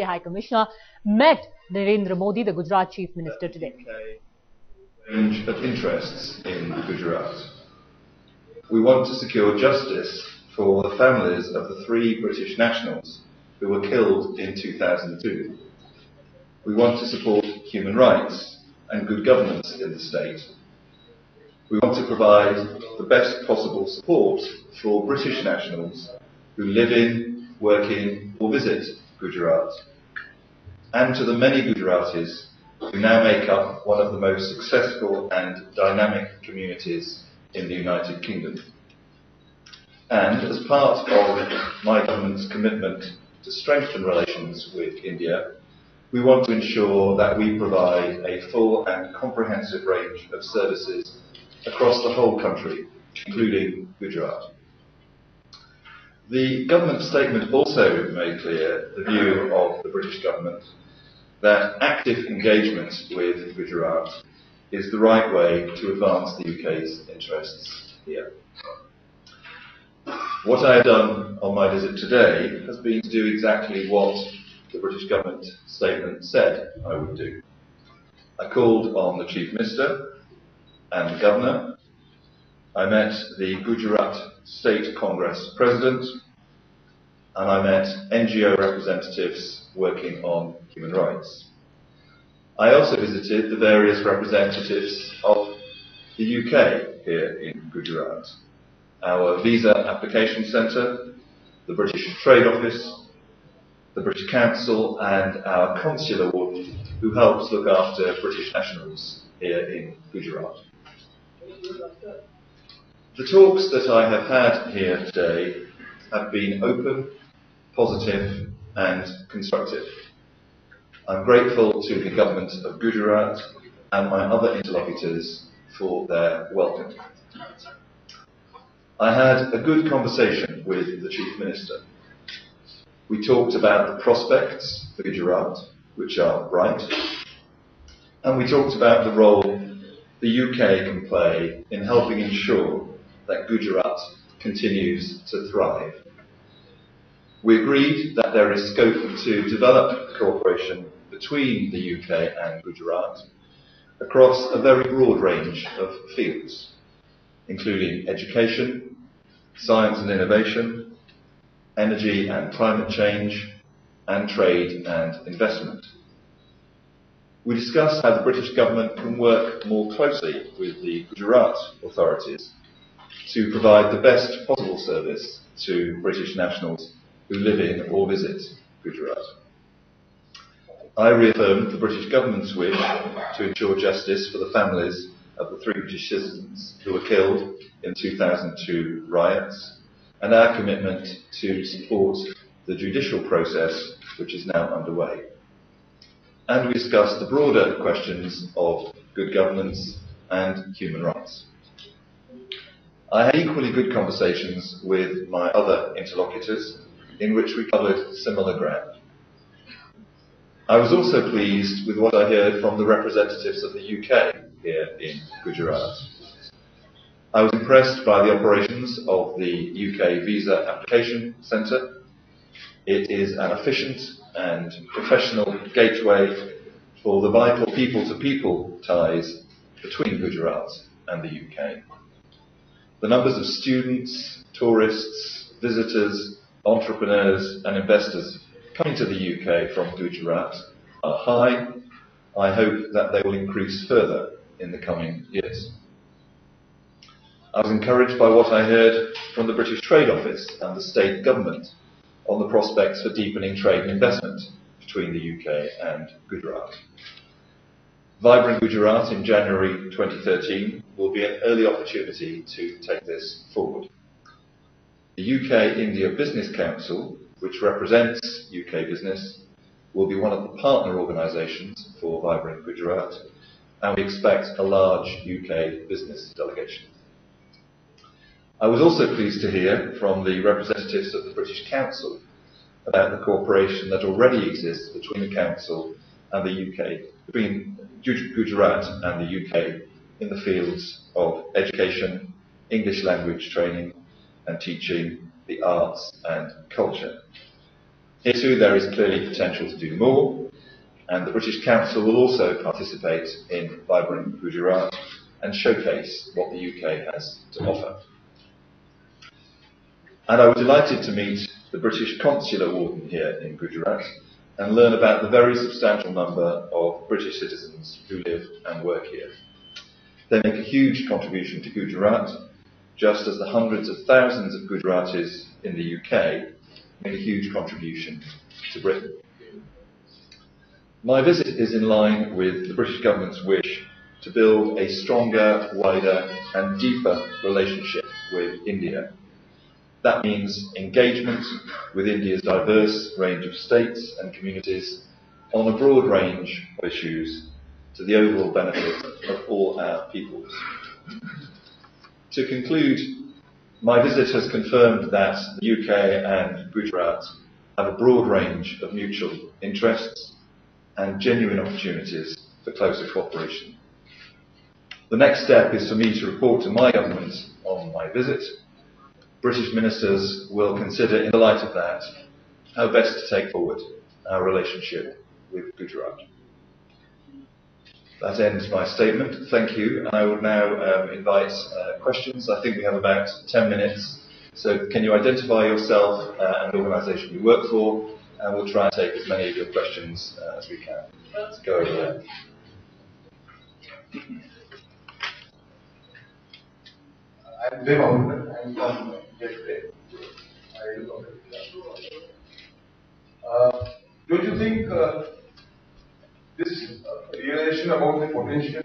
High Commissioner met Narendra Modi, the Gujarat Chief Minister, today. Range of interests in Gujarat. We want to secure justice for the families of the 3 British nationals who were killed in 2002. We want to support human rights and good governance in the state. We want to provide the best possible support for British nationals who live in, work in or visit Gujarat, and to the many Gujaratis who now make up one of the most successful and dynamic communities in the United Kingdom. And as part of my government's commitment to strengthen relations with India, we want to ensure that we provide a full and comprehensive range of services across the whole country, including Gujarat. The government statement also made clear the view of the British government that active engagement with Gujarat is the right way to advance the UK's interests here. What I have done on my visit today has been to do exactly what the British government statement said I would do. I called on the Chief Minister and the Governor. I met the Gujarat State Congress President, and I met NGO representatives working on human rights. I also visited the various representatives of the UK here in Gujarat, our Visa Application Centre, the British Trade Office, the British Council and our Consular Warden, who helps look after British nationals here in Gujarat. The talks that I have had here today have been open, positive and constructive. I'm grateful to the government of Gujarat and my other interlocutors for their welcome. I had a good conversation with the Chief Minister. We talked about the prospects for Gujarat, which are bright, and we talked about the role the UK can play in helping ensure that Gujarat continues to thrive. We agreed that there is scope to develop cooperation between the UK and Gujarat across a very broad range of fields, including education, science and innovation, energy and climate change, and trade and investment. We discussed how the British government can work more closely with the Gujarat authorities to provide the best possible service to British nationals who live in or visit Gujarat. I reaffirmed the British government's wish to ensure justice for the families of the 3 British citizens who were killed in 2002 riots, and our commitment to support the judicial process which is now underway. And we discussed the broader questions of good governance and human rights. I had equally good conversations with my other interlocutors, in which we covered similar ground. I was also pleased with what I heard from the representatives of the UK here in Gujarat. I was impressed by the operations of the UK Visa Application Centre. It is an efficient and professional gateway for the vital people-to-people ties between Gujarat and the UK. The numbers of students, tourists, visitors, entrepreneurs and investors coming to the UK from Gujarat are high. I hope that they will increase further in the coming years. I was encouraged by what I heard from the British Trade Office and the state government on the prospects for deepening trade and investment between the UK and Gujarat. Vibrant Gujarat in January 2013 will be an early opportunity to take this forward. The UK-India Business Council, which represents UK business, will be one of the partner organisations for Vibrant Gujarat, and we expect a large UK business delegation. I was also pleased to hear from the representatives of the British Council about the cooperation that already exists between the Council and the UK, between Gujarat and the UK in the fields of education, English language training and teaching, the arts and culture. Here too there is clearly potential to do more, and the British Council will also participate in Vibrant Gujarat and showcase what the UK has to offer. And I was delighted to meet the British Consular Warden here in Gujarat and learn about the very substantial number of British citizens who live and work here. They make a huge contribution to Gujarat, just as the hundreds of thousands of Gujaratis in the UK make a huge contribution to Britain. My visit is in line with the British government's wish to build a stronger, wider and deeper relationship with India. That means engagement with India's diverse range of states and communities on a broad range of issues to the overall benefit of all our peoples. To conclude, my visit has confirmed that the UK and Gujarat have a broad range of mutual interests and genuine opportunities for closer cooperation. The next step is for me to report to my government on my visit. British ministers will consider, in the light of that, how best to take forward our relationship with Gujarat. That ends my statement. Thank you. I would now invite questions. I think we have about 10 minutes. So can you identify yourself and the organisation you work for, and we'll try and take as many of your questions as we can. Let's go over there. I'm Bevan. I'm from yesterday. Don't you think this realization about the potential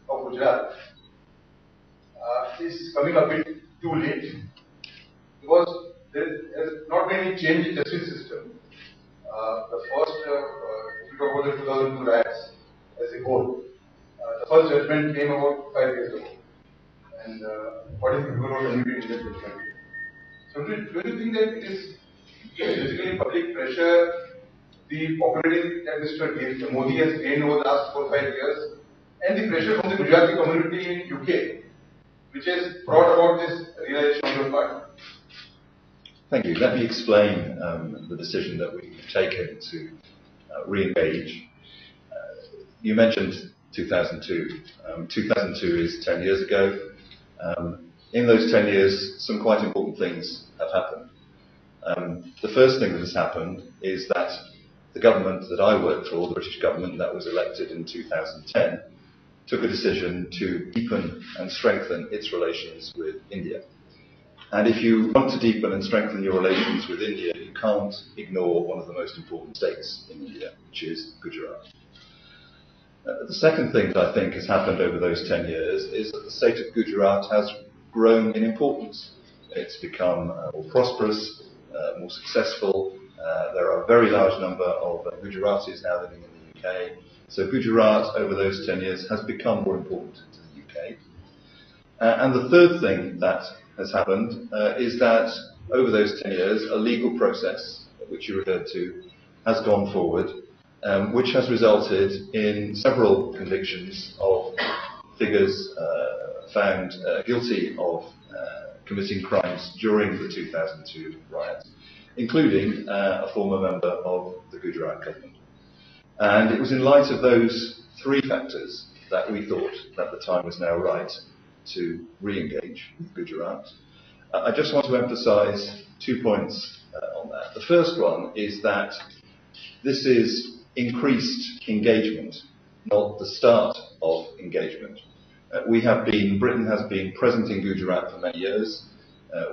of Gujarat is coming a bit too late? Because there has not been any change in the justice system. The first, if you talk about the 2002 riots as a whole, the first judgment came about 5 years ago. And 40 people were convicted in that judgment. So do you think that it is basically public pressure, the popularity that Mr. Modi has gained over the last 4 or 5 years, and the pressure from the Gujarati community in UK, which has brought about this realization on your part? Thank you. Let me explain the decision that we've taken to re-engage. You mentioned 2002. 2002 is 10 years ago. In those 10 years, some quite important things have happened. The first thing that has happened is that the government that I worked for, the British government that was elected in 2010, took a decision to deepen and strengthen its relations with India. And if you want to deepen and strengthen your relations with India, you can't ignore one of the most important states in India, which is Gujarat. The second thing that I think has happened over those 10 years is that the state of Gujarat has grown in importance. It's become more prosperous, more successful. There are a very large number of Gujaratis now living in the UK. So Gujarat, over those 10 years, has become more important to the UK. And the third thing that has happened is that over those 10 years, a legal process, which you referred to, has gone forward, which has resulted in several convictions of figures found guilty of committing crimes during the 2002 riots, including a former member of the Gujarat government. And it was in light of those three factors that we thought that the time was now right to re-engage with Gujarat. I just want to emphasise 2 points on that. The first one is that this is increased engagement, not the start of engagement. Britain has been present in Gujarat for many years.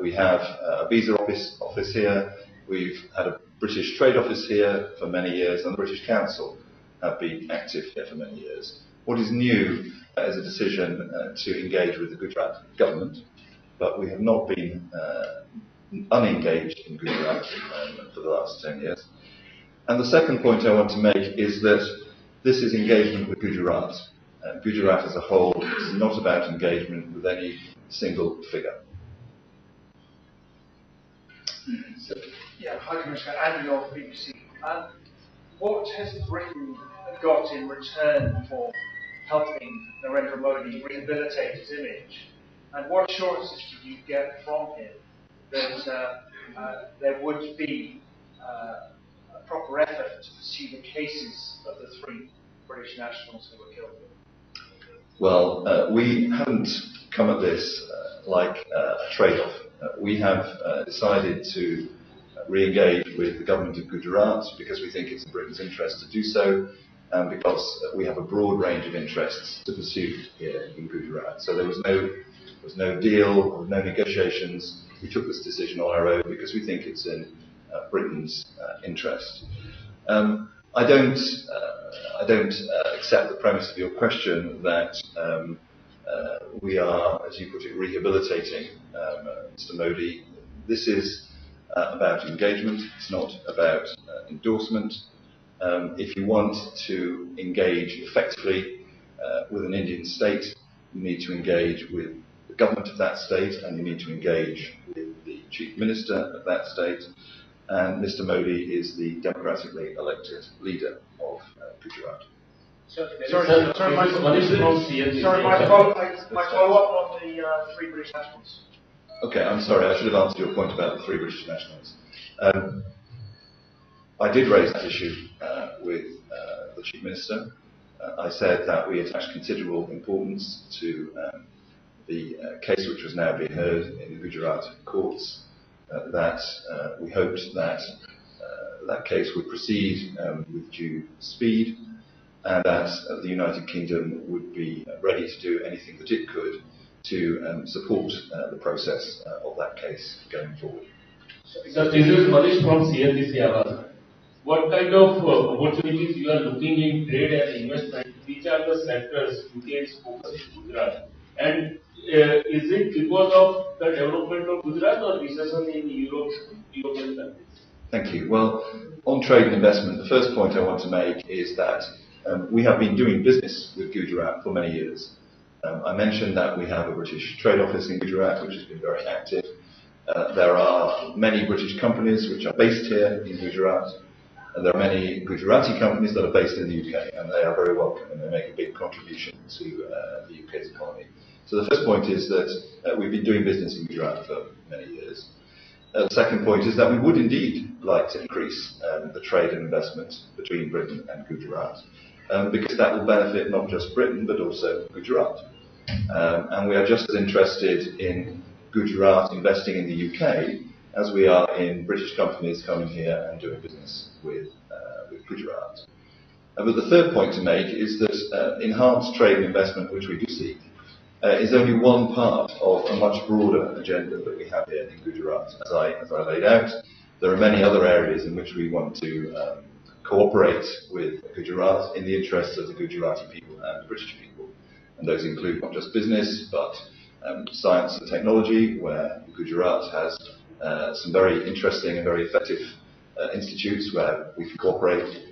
We have a visa office here. We've had a British trade office here for many years, and the British Council have been active here for many years. What is new is a decision to engage with the Gujarat government, but we have not been unengaged in Gujarat for the last 10 years. And the second point I want to make is that this is engagement with Gujarat. Gujarat as a whole is not about engagement with any single figure. Hi Commissioner, Andy of BBC. What has Britain got in return for helping Narendra Modi rehabilitate his image? And what assurances did you get from him that there would be a proper effort to pursue the cases of the 3 British nationals who were killed? Well, we haven't come at this like a trade-off. We have decided to re-engage with the government of Gujarat because we think it's in Britain's interest to do so, and because we have a broad range of interests to pursue here in Gujarat. So there was no deal or no negotiations. We took this decision on our own because we think it's in Britain's interest. I don't accept the premise of your question that we are, as you put it, rehabilitating Mr. Modi. This is about engagement. It's not about endorsement. If you want to engage effectively with an Indian state, you need to engage with the government of that state, and you need to engage with the chief minister of that state. And Mr. Modi is the democratically elected leader of Gujarat. My follow-up on the 3 British nationals. Okay, I'm sorry, I should have answered your point about the 3 British nationals. I did raise that issue with the Chief Minister. I said that we attach considerable importance to the case which was now being heard in the Gujarat courts, that we hoped that that case would proceed with due speed, and that the United Kingdom would be ready to do anything that it could to support the process of that case going forward. Sir, this is Manish from CNBC Awaaz. What kind of opportunities you are looking in trade and investment? Which are the sectors UK is focusing in Gujarat? And is it because of the development of Gujarat or recession in European countries? Thank you. Well, on trade and investment, the first point I want to make is that we have been doing business with Gujarat for many years. I mentioned that we have a British trade office in Gujarat, which has been very active. There are many British companies which are based here in Gujarat, and there are many Gujarati companies that are based in the UK, and they are very welcome, and they make a big contribution to the UK's economy. So the first point is that we've been doing business in Gujarat for many years. The second point is that we would indeed like to increase the trade and investment between Britain and Gujarat, because that will benefit not just Britain but also Gujarat. And we are just as interested in Gujarat investing in the UK as we are in British companies coming here and doing business with Gujarat. But the third point to make is that enhanced trade and investment, which we do seek, is only one part of a much broader agenda that we have here in Gujarat. As I laid out, there are many other areas in which we want to cooperate with Gujarat in the interests of the Gujarati people and the British people. And those include not just business, but science and technology, where Gujarat has some very interesting and very effective institutes where we can cooperate.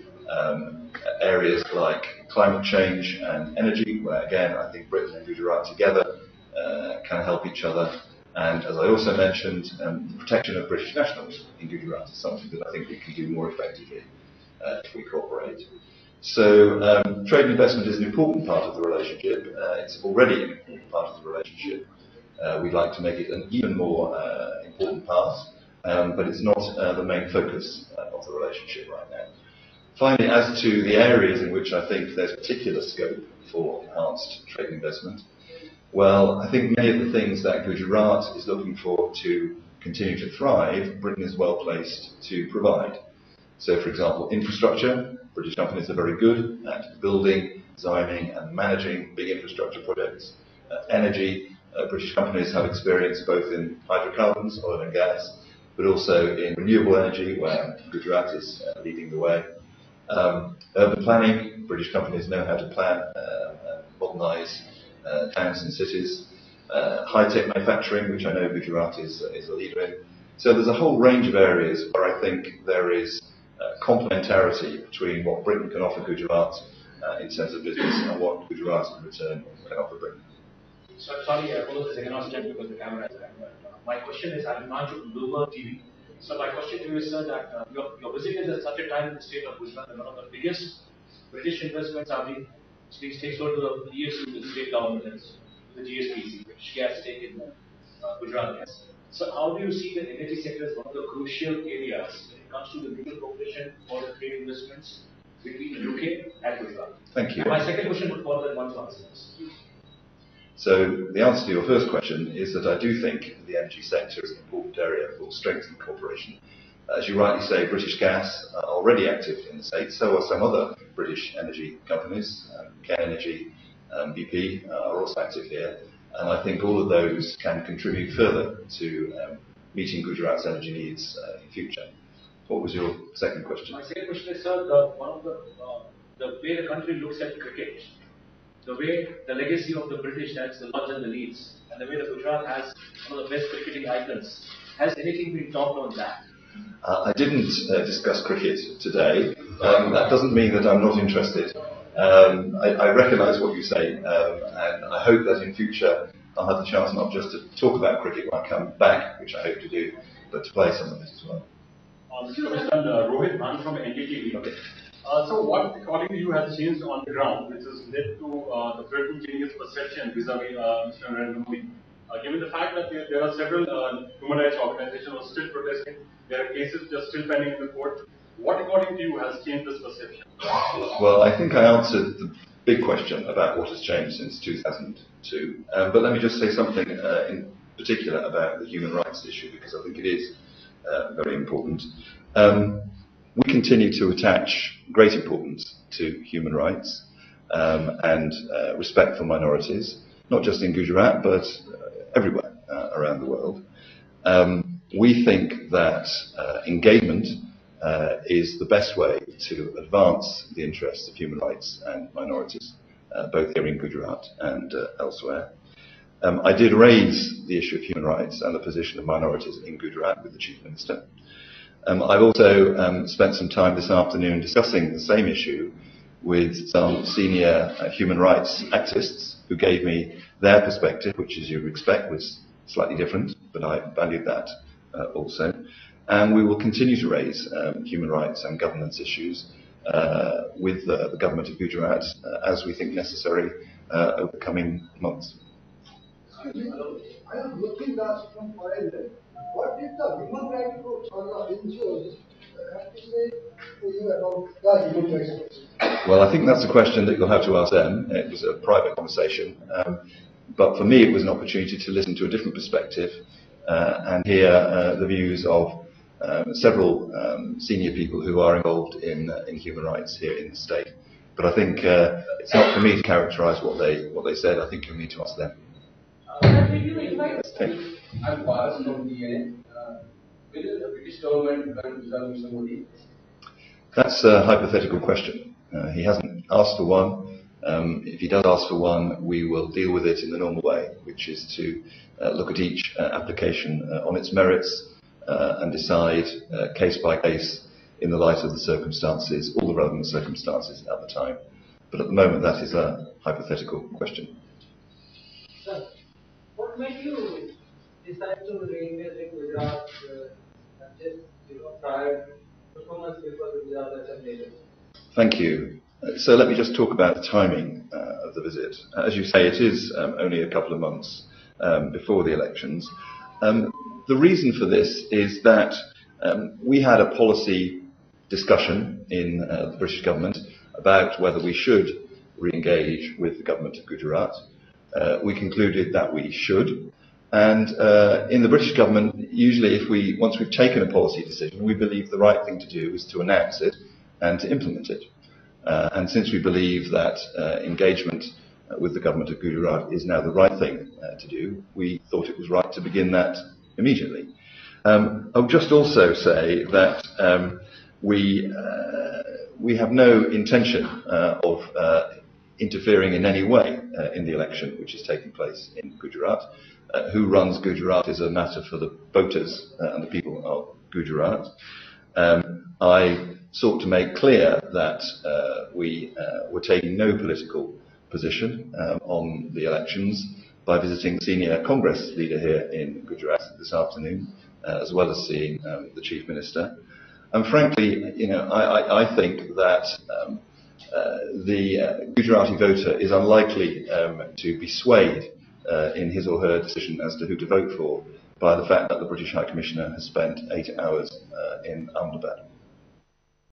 Areas like climate change and energy, where again I think Britain and Gujarat together can help each other. And as I also mentioned, the protection of British nationals in Gujarat is something that I think we can do more effectively if we cooperate. So trade and investment is an important part of the relationship. It's already an important part of the relationship. We'd like to make it an even more important part, but it's not the main focus of the relationship right now. Finally, as to the areas in which I think there's particular scope for enhanced trade and investment, well, I think many of the things that Gujarat is looking for to continue to thrive, Britain is well placed to provide. So, for example, infrastructure. British companies are very good at building, designing and managing big infrastructure projects. Energy. British companies have experience both in hydrocarbons, oil and gas, but also in renewable energy, where Gujarat is leading the way. Urban planning. British companies know how to plan and modernise towns and cities. High-tech manufacturing, which I know Gujarat is a leader in. So there's a whole range of areas where I think there is complementarity between what Britain can offer Gujarat in terms of business and what Gujarat in return can offer Britain. Sorry, I follow the second question because the camera is on. My question is, I'm not from Bloomberg TV. So my question to you is, sir, that your visit is at such a time in the state of Gujarat, and one of the biggest British investments are being sold to the PSU, the state government, the GSPC, which gas stake in Gujarat gas. So how do you see the energy sector as one of the crucial areas when it comes to the legal cooperation for the trade investments between UK and Gujarat? Thank you. And my second question would follow that one to answer this. So the answer to your first question is that I do think the energy sector is an important area for strengthened cooperation. As you rightly say, British Gas are already active in the States, so are some other British energy companies. Ken Energy, BP are also active here, and I think all of those can contribute further to meeting Gujarat's energy needs in future. What was your second question? My second question is, sir, the way the country looks at cricket, the way the legacy of the British, that's the Lords and the Leeds, and the way the Gujarat has one of the best cricketing icons, has anything been talked on that? I didn't discuss cricket today. That doesn't mean that I'm not interested. I recognise what you say, and I hope that in future I'll have the chance not just to talk about cricket when I come back, which I hope to do, but to play some of it as well. Mr. Rohit Bhan from NDTV. Okay. So what, according to you, has changed on the ground, which has led to the threatened change of perception vis-a-vis Mr. Narendra Modi? Given the fact that there are several human rights organizations who are still protesting, there are cases which are still pending in the court. What, according to you, has changed this perception? Well, I think I answered the big question about what has changed since 2002. But let me just say something in particular about the human rights issue, because I think it is very important. We continue to attach great importance to human rights and respect for minorities, not just in Gujarat, but everywhere around the world. We think that engagement is the best way to advance the interests of human rights and minorities, both here in Gujarat and elsewhere. I did raise the issue of human rights and the position of minorities in Gujarat with the Chief Minister. I've also spent some time this afternoon discussing the same issue with some senior human rights activists who gave me their perspective, which, as you would expect, was slightly different, but I valued that also. And we will continue to raise human rights and governance issues with the government of Gujarat as we think necessary over the coming months. I am looking at from foreign. What did the human rights groups or the NGOs have to say to you about the human rights groups? Well, I think that's a question that you'll have to ask them. It was a private conversation. But for me, it was an opportunity to listen to a different perspective and hear the views of several senior people who are involved in human rights here in the state. But I think it's not for me to characterise what they said. I think you need to ask them. I'm Paras from DNA. Will the British government welcome Mr. Modi? That's a hypothetical question. He hasn't asked for one. If he does ask for one, we will deal with it in the normal way, which is to look at each application on its merits and decide case by case in the light of the circumstances, all the relevant circumstances at the time. But at the moment, that is a hypothetical question. Sir, what made you decide to re-engage in Gujarat just prior performance before the Gujarat Assembly? Thank you. So let me just talk about the timing of the visit. As you say, it is only a couple of months before the elections. The reason for this is that we had a policy discussion in the British government about whether we should re-engage with the government of Gujarat. We concluded that we should. And in the British government, usually once we've taken a policy decision, we believe the right thing to do is to announce it and to implement it. And since we believe that engagement with the government of Gujarat is now the right thing to do, we thought it was right to begin that immediately. I'll just also say that we have no intention of interfering in any way in the election which is taking place in Gujarat. Who runs Gujarat is a matter for the voters and the people of Gujarat. I sought to make clear that we were taking no political position on the elections by visiting the senior Congress leader here in Gujarat this afternoon, as well as seeing the Chief Minister. And frankly, I think that the Gujarati voter is unlikely to be swayed in his or her decision as to who to vote for by the fact that the British High Commissioner has spent 8 hours in Ahmedabad.